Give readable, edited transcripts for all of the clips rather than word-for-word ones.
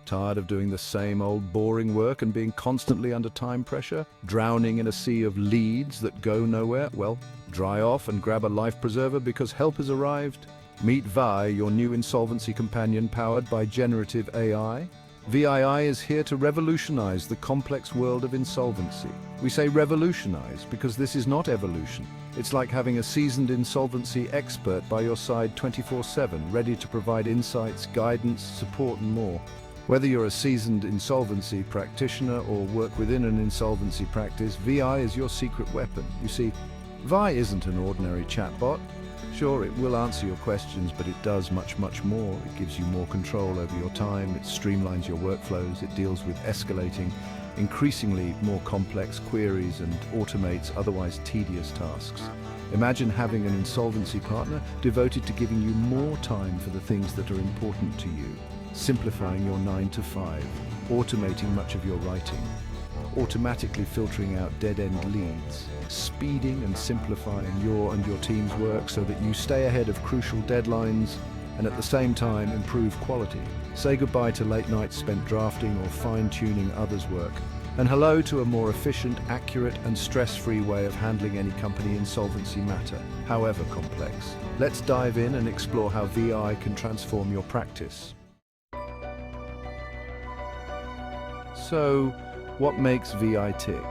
Tired of doing the same old boring work and being constantly under time pressure? Drowning in a sea of leads that go nowhere? Well, dry off and grab a life preserver because help has arrived. Meet Vi, your new insolvency companion powered by generative AI. VII is here to revolutionize the complex world of insolvency. We say revolutionize because this is not evolution. It's like having a seasoned insolvency expert by your side 24/7, ready to provide insights, guidance, support, and more. Whether you're a seasoned insolvency practitioner or work within an insolvency practice, VI is your secret weapon. You see, Vi isn't an ordinary chatbot. Sure, it will answer your questions, but it does much more. It gives you more control over your time, it streamlines your workflows, it deals with escalating, increasingly more complex queries and automates otherwise tedious tasks. Imagine having an insolvency partner devoted to giving you more time for the things that are important to you, simplifying your 9 to 5, automating much of your writing, automatically filtering out dead-end leads, speeding and simplifying your and your team's work so that you stay ahead of crucial deadlines and at the same time improve quality. Say goodbye to late nights spent drafting or fine-tuning others' work, and hello to a more efficient, accurate and stress-free way of handling any company insolvency matter, however complex. Let's dive in and explore how VI can transform your practice. So, what makes VI tick?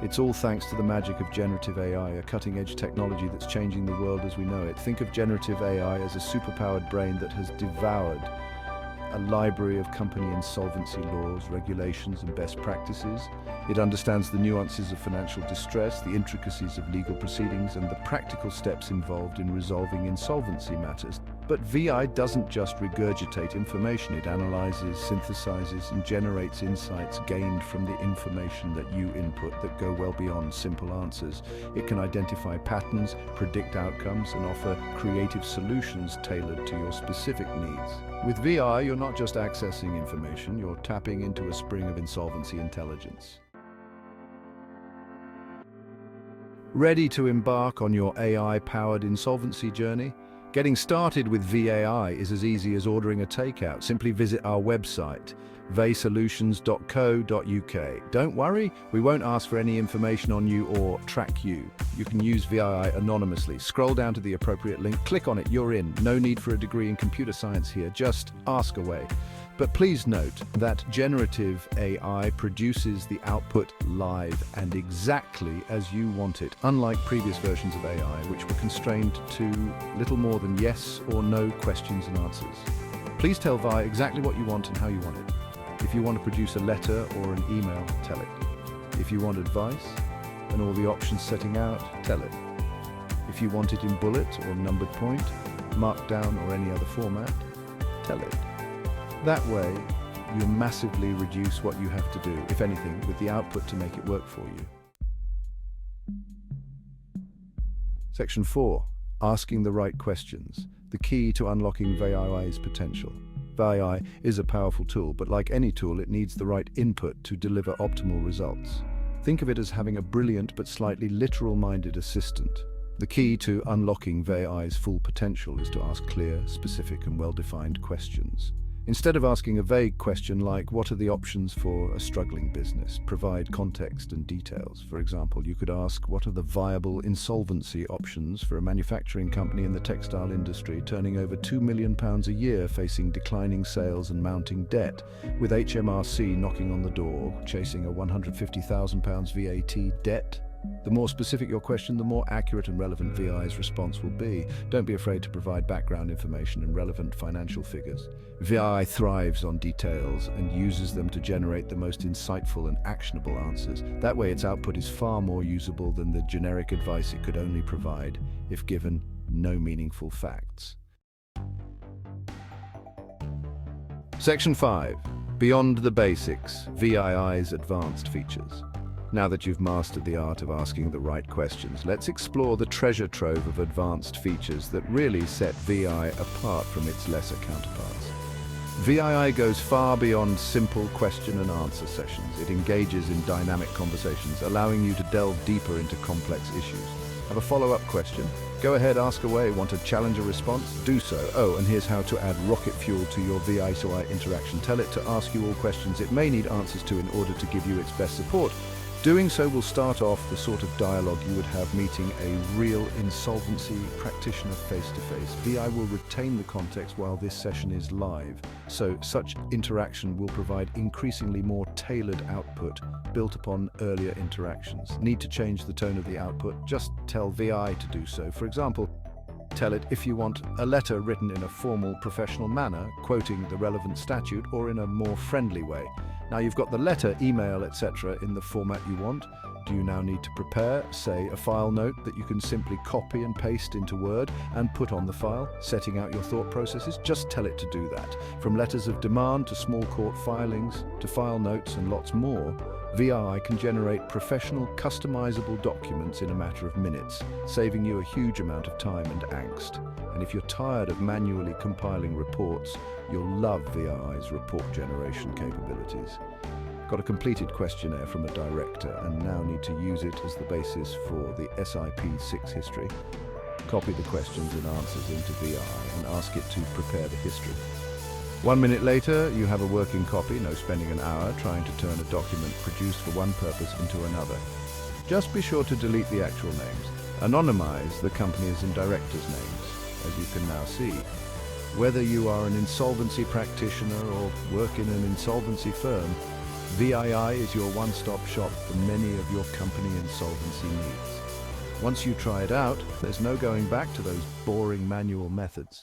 It's all thanks to the magic of generative AI, a cutting-edge technology that's changing the world as we know it. Think of generative AI as a superpowered brain that has devoured a library of company insolvency laws, regulations, and best practices. It understands the nuances of financial distress, the intricacies of legal proceedings, and the practical steps involved in resolving insolvency matters. But VI doesn't just regurgitate information, it analyzes, synthesizes, and generates insights gained from the information that you input that go well beyond simple answers. It can identify patterns, predict outcomes, and offer creative solutions tailored to your specific needs. With VI, you're not just accessing information, you're tapping into a spring of insolvency intelligence. Ready to embark on your AI-powered insolvency journey? Getting started with VAI is as easy as ordering a takeout. Simply visit our website, vaysolutions.co.uk. Don't worry, we won't ask for any information on you or track you. You can use VAI anonymously. Scroll down to the appropriate link, click on it, you're in. No need for a degree in computer science here, just ask away. But please note that generative AI produces the output live and exactly as you want it, unlike previous versions of AI, which were constrained to little more than yes or no questions and answers. Please tell Vi exactly what you want and how you want it. If you want to produce a letter or an email, tell it. If you want advice and all the options setting out, tell it. If you want it in bullet or numbered point, markdown or any other format, tell it. That way, you massively reduce what you have to do, if anything, with the output to make it work for you. Section 4. Asking the right questions. The key to unlocking VAI's potential. VAI is a powerful tool, but like any tool, it needs the right input to deliver optimal results. Think of it as having a brilliant but slightly literal-minded assistant. The key to unlocking VAI's full potential is to ask clear, specific, and well-defined questions. Instead of asking a vague question like, what are the options for a struggling business? Provide context and details. For example, you could ask, what are the viable insolvency options for a manufacturing company in the textile industry turning over £2 million a year, facing declining sales and mounting debt, with HMRC knocking on the door, chasing a £150,000 VAT debt? The more specific your question, the more accurate and relevant VI's response will be. Don't be afraid to provide background information and relevant financial figures. VI thrives on details and uses them to generate the most insightful and actionable answers. That way its output is far more usable than the generic advice it could only provide if given no meaningful facts. Section 5. Beyond the basics, VII's advanced features. Now that you've mastered the art of asking the right questions, let's explore the treasure trove of advanced features that really set VI apart from its lesser counterparts. VII goes far beyond simple question and answer sessions. It engages in dynamic conversations, allowing you to delve deeper into complex issues. Have a follow-up question? Go ahead, ask away. Want to challenge a response? Do so. Oh, and here's how to add rocket fuel to your VI interaction. Tell it to ask you all questions it may need answers to in order to give you its best support. Doing so will start off the sort of dialogue you would have meeting a real insolvency practitioner face-to-face. VI will retain the context while this session is live, so such interaction will provide increasingly more tailored output built upon earlier interactions. Need to change the tone of the output? Just tell VI to do so. For example, tell it if you want a letter written in a formal professional manner, quoting the relevant statute, or in a more friendly way. Now you've got the letter, email, etc. in the format you want. Do you now need to prepare, say, a file note that you can simply copy and paste into Word and put on the file, setting out your thought processes? Just tell it to do that. From letters of demand to small court filings to file notes and lots more, VI can generate professional, customizable documents in a matter of minutes, saving you a huge amount of time and angst. And if you're tired of manually compiling reports, you'll love VI's report generation capabilities. Got a completed questionnaire from a director and now need to use it as the basis for the SIP6 history. Copy the questions and answers into VI and ask it to prepare the history. 1 minute later, you have a working copy, no spending an hour trying to turn a document produced for one purpose into another. Just be sure to delete the actual names. Anonymize the company's and directors' names, as you can now see. Whether you are an insolvency practitioner or work in an insolvency firm, VII is your one-stop shop for many of your company insolvency needs. Once you try it out, there's no going back to those boring manual methods.